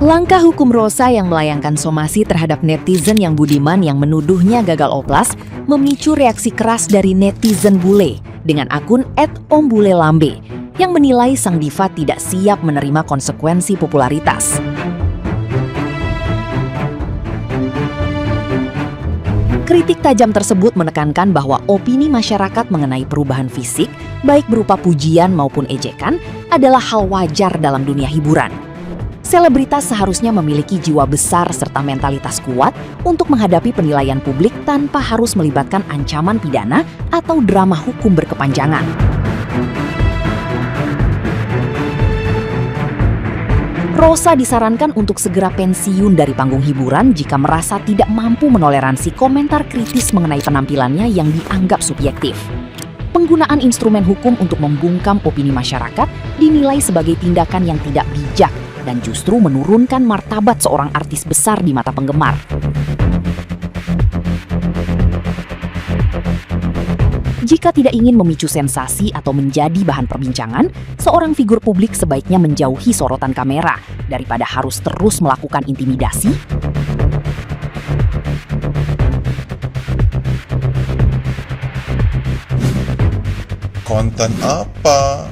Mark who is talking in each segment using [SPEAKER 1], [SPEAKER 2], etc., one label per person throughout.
[SPEAKER 1] Langkah hukum Rosa yang melayangkan somasi terhadap netizen yang budiman yang menuduhnya gagal oplas memicu reaksi keras dari netizen bule dengan akun @ombulelambe yang menilai sang diva tidak siap menerima konsekuensi popularitas. Kritik tajam tersebut menekankan bahwa opini masyarakat mengenai perubahan fisik, baik berupa pujian maupun ejekan, adalah hal wajar dalam dunia hiburan. Selebritas seharusnya memiliki jiwa besar serta mentalitas kuat untuk menghadapi penilaian publik tanpa harus melibatkan ancaman pidana atau drama hukum berkepanjangan. Rosa disarankan untuk segera pensiun dari panggung hiburan jika merasa tidak mampu menoleransi komentar kritis mengenai penampilannya yang dianggap subjektif. Penggunaan instrumen hukum untuk membungkam opini masyarakat dinilai sebagai tindakan yang tidak bijak dan justru menurunkan martabat seorang artis besar di mata penggemar. Jika tidak ingin memicu sensasi atau menjadi bahan perbincangan, seorang figur publik sebaiknya menjauhi sorotan kamera daripada harus terus melakukan intimidasi.
[SPEAKER 2] Konten apa?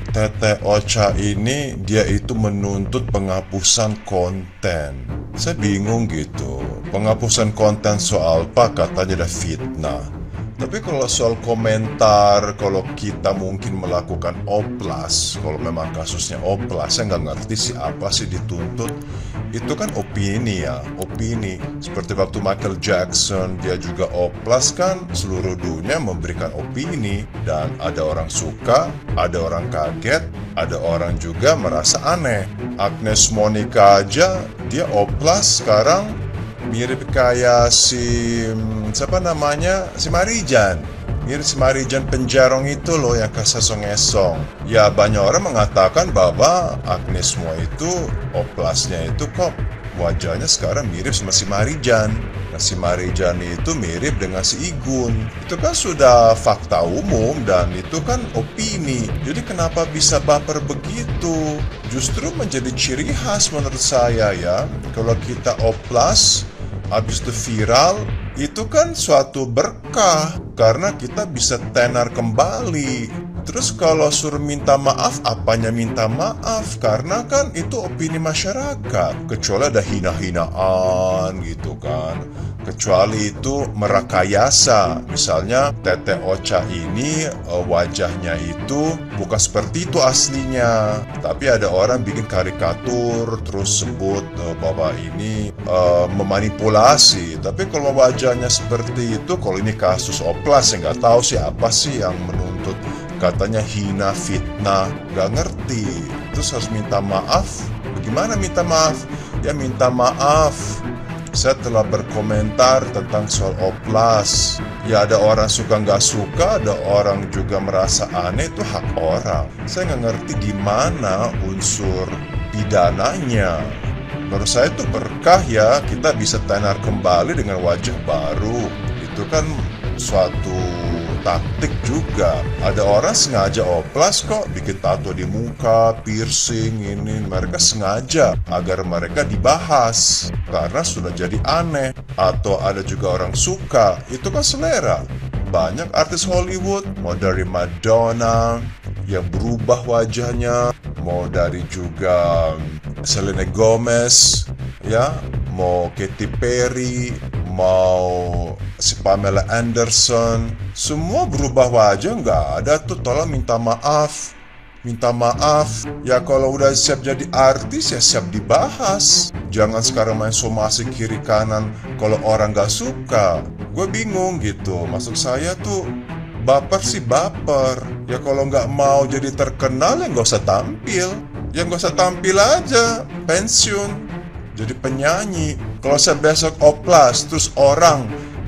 [SPEAKER 2] Tete Ocha ini dia itu menuntut penghapusan konten. Saya bingung gitu. Penghapusan konten soal apa? Katanya ada fitnah. Tapi kalau soal komentar, kalau kita mungkin melakukan oplas, kalau memang kasusnya oplas, saya nggak ngerti siapa sih dituntut. Itu kan opini ya, opini. Seperti waktu Michael Jackson, dia juga oplas kan, seluruh dunia memberikan opini. Dan ada orang suka, ada orang kaget, ada orang juga merasa aneh. Agnes Monica aja, dia oplas sekarang mirip kayak si Marijan. Mirip si Marijan Penjarong itu loh yang kesesong-esong. Ya banyak orang mengatakan bahwa Agnes Mo itu oplasnya itu kok wajahnya sekarang mirip sama si Marijan. Nah si Marijan itu mirip dengan si Igun. Itu kan sudah fakta umum dan itu kan opini. Jadi kenapa bisa baper begitu? Justru menjadi ciri khas menurut saya ya. Kalau kita oplas habis itu viral, itu kan suatu berkah karena kita bisa tenar kembali. Terus kalau suruh minta maaf, apanya minta maaf? Karena kan itu opini masyarakat. Kecuali ada hina-hinaan gitu kan. Kecuali itu merakayasa. Misalnya Tete Ocha ini wajahnya itu bukan seperti itu aslinya. Tapi ada orang bikin karikatur terus sebut bahwa ini memanipulasi. Tapi kalau wajahnya seperti itu, kalau ini kasus oplas, saya nggak tahu siapa sih yang menuntut. Katanya hina, fitnah, gak ngerti. Terus harus minta maaf. Bagaimana minta maaf? Ya minta maaf, saya telah berkomentar tentang soal oplas. Ya ada orang suka nggak suka, ada orang juga merasa aneh, itu hak orang. Saya nggak ngerti gimana unsur pidananya. Menurut saya itu berkah ya, kita bisa tenar kembali dengan wajah baru. Itu kan suatu taktik juga. Ada orang sengaja oplas kok, bikin tato di muka, piercing ini. Mereka sengaja agar mereka dibahas karena sudah jadi aneh. Atau ada juga orang suka, itu kan selera. Banyak artis Hollywood, mau dari Madonna yang berubah wajahnya, mau dari juga Selena Gomez, ya, mau Katy Perry, mau si Pamela Anderson, semua berubah wajah. Nggak ada tuh, tolong minta maaf. Minta maaf. Ya kalau udah siap jadi artis ya siap dibahas. Jangan sekarang main somasi kiri kanan kalau orang nggak suka. Gue bingung gitu. Maksud saya tuh baper sih baper. Ya kalau nggak mau jadi terkenal ya nggak usah tampil. Ya nggak usah tampil aja, pensiun jadi penyanyi. Kalau saya besok oplas terus orang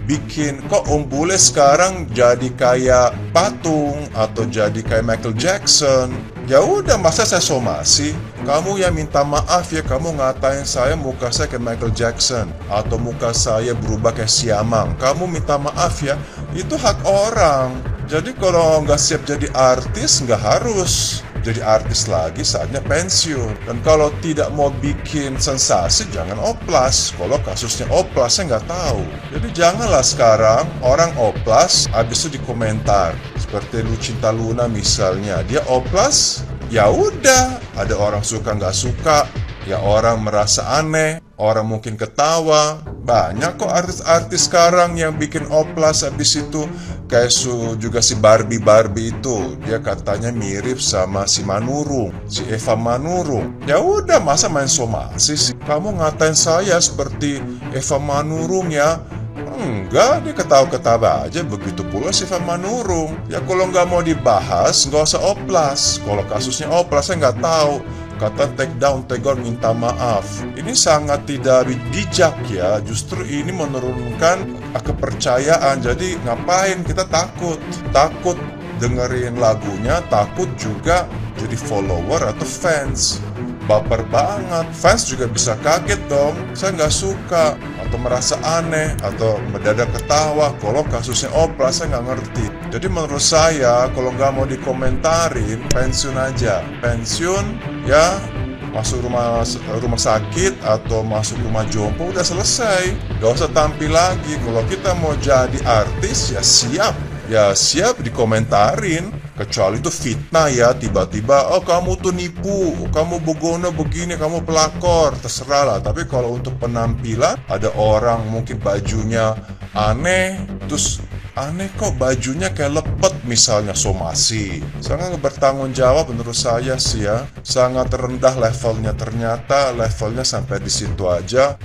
[SPEAKER 2] bikin kok Om Bule sekarang jadi kayak patung atau jadi kayak Michael Jackson, ya udah masa saya somasi? Kamu yang minta maaf ya, kamu ngatain saya muka saya kayak Michael Jackson atau muka saya berubah kayak Siamang. Kamu minta maaf ya, itu hak orang. Jadi kalau nggak siap jadi artis nggak harus jadi artis lagi saatnya pensiun. Dan kalau tidak mau bikin sensasi, jangan oplas. Kalau kasusnya oplas, saya nggak tahu. Jadi janganlah sekarang orang oplas, habis itu dikomentar. Seperti Lucinta Luna misalnya, dia oplas, ya udah. Ada orang suka nggak suka, ya orang merasa aneh, orang mungkin ketawa. Banyak kok artis-artis sekarang yang bikin oplas habis itu. Kayak juga si Barbie itu, dia katanya mirip sama si Manurung, si Eva Manurung. Ya udah, masa main somasi sih? Kamu ngatain saya seperti Eva Manurung ya? Enggak, dia ketawa-ketawa aja. Begitu pula si Eva Manurung. Ya kalau nggak mau dibahas, nggak usah oplas. Kalau kasusnya oplas, saya nggak tahu. Kata take down, minta maaf. Ini sangat tidak bijak ya. Justru ini menurunkan kepercayaan. Jadi ngapain kita takut? Takut dengerin lagunya, takut juga jadi follower atau fans. Baper banget. Fans juga bisa kaget dong. Saya nggak suka atau merasa aneh atau mendadak ketawa. Kalau kasusnya oplas, saya nggak ngerti. Jadi menurut saya, kalau nggak mau dikomentarin, pensiun aja. Pensiun, ya masuk rumah sakit atau masuk rumah jompo, udah selesai. Gak usah tampil lagi. Kalau kita mau jadi artis, ya siap. Ya siap dikomentarin. Kecuali itu fitnah ya, tiba-tiba, oh kamu tuh nipu, kamu begono begini, kamu pelakor, terserah lah. Tapi kalau untuk penampilan, ada orang mungkin bajunya aneh, terus aneh kok bajunya kayak lepet misalnya, somasi. Sangat bertanggung jawab menurut saya sih ya. Sangat rendah levelnya, ternyata levelnya sampai di situ aja.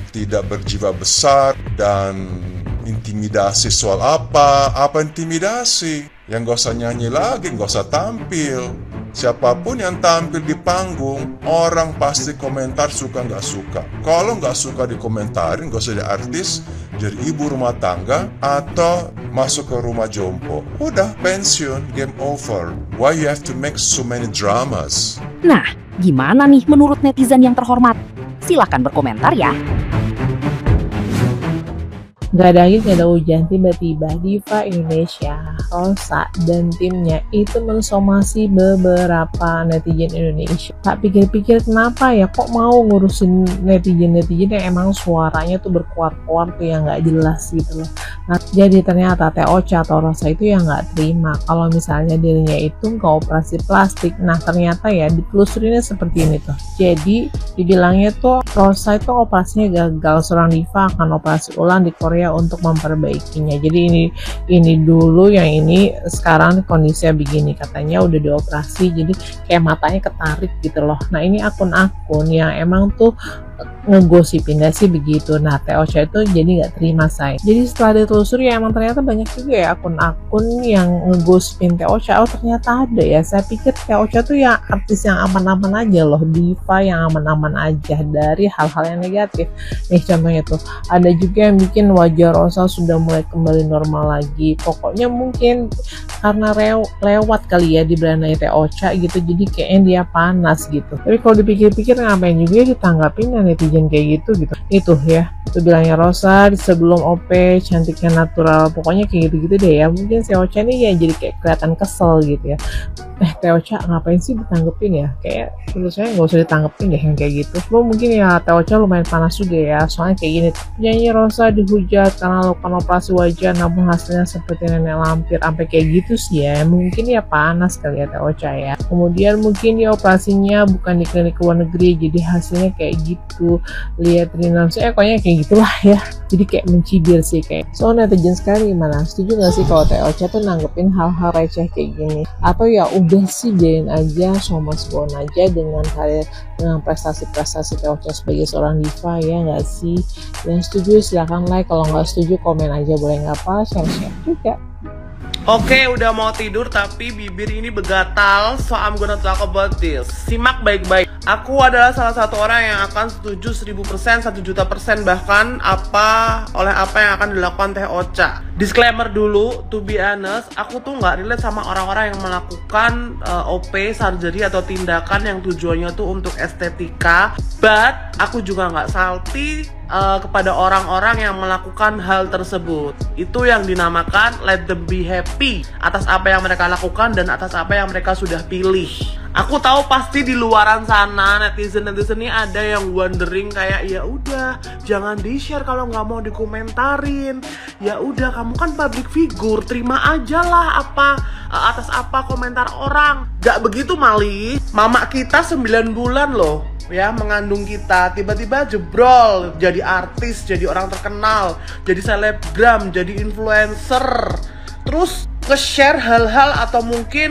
[SPEAKER 2] Tidak berjiwa besar dan intimidasi soal apa intimidasi. Yang gak usah nyanyi lagi, gak usah tampil. Siapapun yang tampil di panggung, orang pasti komentar suka nggak suka. Kalau nggak suka dikomentarin, gak usah jadi artis, jadi ibu rumah tangga, atau masuk ke rumah jompo. Udah, pensiun, game over. Why you have to make so many dramas?
[SPEAKER 1] Nah, gimana nih menurut netizen yang terhormat? Silakan berkomentar ya.
[SPEAKER 3] Gak ada angin, gak ada hujan, tiba-tiba diva Indonesia, Rosa, dan timnya itu mensomasi beberapa netizen Indonesia. Tak pikir-pikir kenapa ya kok mau ngurusin netizen-netizen yang emang suaranya tuh berkuar-kuar tuh yang gak jelas gitu loh. Nah, jadi ternyata Teh Ocha atau Rosa itu yang gak terima kalau misalnya dirinya itu nggak operasi plastik. Nah ternyata ya ditelusurinnya seperti ini tuh. Jadi dibilangnya tuh Rosa itu operasinya gagal, seorang diva akan operasi ulang di Korea untuk memperbaikinya. Jadi ini dulu, yang ini sekarang kondisinya begini, katanya udah dioperasi jadi kayak matanya ketarik gitu loh. Nah ini akun-akun yang emang tuh ngegosipin sih begitu. Nah Teh Ocha itu jadi nggak terima saya. Jadi setelah ditelusuri ya emang ternyata banyak juga ya akun-akun yang ngegosipin Teh Ocha. Oh ternyata ada ya. Saya pikir Teh Ocha tuh ya artis yang aman-aman aja loh, diva yang aman-aman aja dari hal-hal yang negatif. Nih contohnya tuh ada juga yang bikin wajah Rosa sudah mulai kembali normal lagi. Pokoknya mungkin karena lewat kali ya di berandai Teh Ocha gitu, jadi kayaknya dia panas gitu. Tapi kalau dipikir-pikir ngapain juga ditanggapin netizen kayak gitu. Itu ya, itu bilangnya Rosa sebelum OP cantiknya natural, pokoknya kayak gitu-gitu deh ya. Mungkin si Ocha nih ya jadi kayak kelihatan kesel gitu ya. Teh Ocha ngapain sih ditanggepin ya? Kayak menurut saya nggak usah ditanggepin deh yang kayak gitu. Cuma mungkin ya Teh Ocha lumayan panas juga ya, soalnya kayak gini. Penyanyi Rosa dihujat karena lakukan operasi wajah namun hasilnya seperti nenek lampir, sampai kayak gitu sih ya. Mungkin ya panas kali ya Teh Ocha ya. Kemudian mungkin dia operasinya bukan di klinik luar negeri, jadi hasilnya kayak gitu. Lihat Rina, pokoknya kayak gitulah ya. Jadi kayak mencibir sih kayak. So netizen sekarang gimana? Setuju nggak sih kalau Teh Ocha tuh nanggepin hal-hal receh kayak gini? Atau ya udah sih biarin aja, somas bon aja dengan prestasi-prestasi Teh Ocha sebagai seorang diva, ya nggak sih? Yang setuju silahkan like, kalau nggak setuju komen aja, boleh nggak apa, share-share juga.
[SPEAKER 4] Oke, udah mau tidur tapi bibir ini begatal, so I'm gonna talk about this. Simak baik-baik. Aku adalah salah satu orang yang akan setuju 1000%, 1.000.000% bahkan oleh apa yang akan dilakukan Teh Ocha. Disclaimer dulu, to be honest, aku tuh nggak relate sama orang-orang yang melakukan OP, surgery atau tindakan yang tujuannya tuh untuk estetika. But aku juga nggak salty kepada orang-orang yang melakukan hal tersebut. Itu yang dinamakan let them be happy atas apa yang mereka lakukan dan atas apa yang mereka sudah pilih. Aku tahu pasti di luaran sana netizen ini ada yang wondering kayak ya udah jangan di-share kalau nggak mau dikomentarin. Ya udah kamu kan public figure, terima aja lah atas apa komentar orang. Gak begitu Mali. Mama kita 9 bulan loh ya mengandung kita, tiba-tiba jebrol jadi artis, jadi orang terkenal, jadi selebgram, jadi influencer. Terus nge-share hal-hal atau mungkin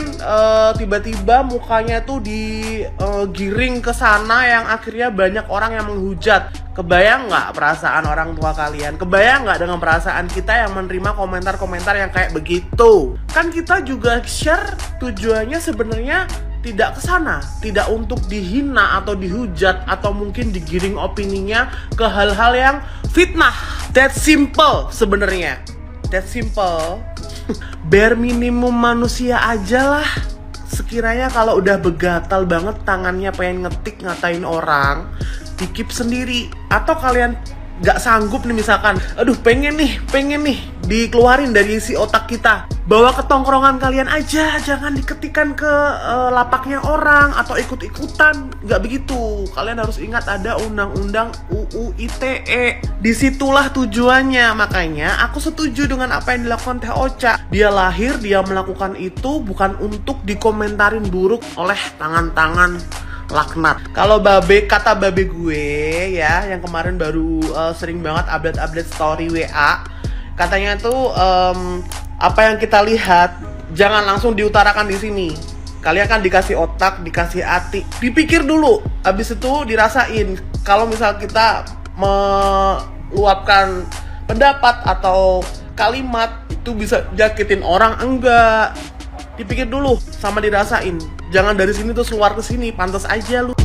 [SPEAKER 4] tiba-tiba mukanya tuh digiring ke sana yang akhirnya banyak orang yang menghujat. Kebayang nggak perasaan orang tua kalian? Kebayang nggak dengan perasaan kita yang menerima komentar-komentar yang kayak begitu? Kan kita juga share tujuannya sebenarnya tidak ke sana, tidak untuk dihina atau dihujat atau mungkin digiring opininya ke hal-hal yang fitnah. That simple sebenarnya. That simple. Bare minimum manusia aja lah. Sekiranya kalau udah begatal banget tangannya pengen ngetik ngatain orang, dikip sendiri. Atau kalian gak sanggup nih misalkan, aduh pengen nih dikeluarin dari isi otak kita, bawa ke tongkrongan kalian aja, jangan diketikan ke lapaknya orang atau ikut-ikutan. Gak begitu. Kalian harus ingat ada undang-undang UU ITE. Disitulah tujuannya. Makanya aku setuju dengan apa yang dilakukan Teh Ocha. Dia lahir, dia melakukan itu bukan untuk dikomentarin buruk oleh tangan-tangan laknat. Kalau kata babe gue ya, yang kemarin baru sering banget update story WA, katanya tuh apa yang kita lihat jangan langsung diutarakan di sini. Kalian kan dikasih otak, dikasih hati, dipikir dulu, habis itu dirasain. Kalau misal kita meluapkan pendapat atau kalimat itu bisa jakitin orang, enggak. Dipikir dulu sama dirasain. Jangan dari sini terus keluar ke sini, pantas aja lu.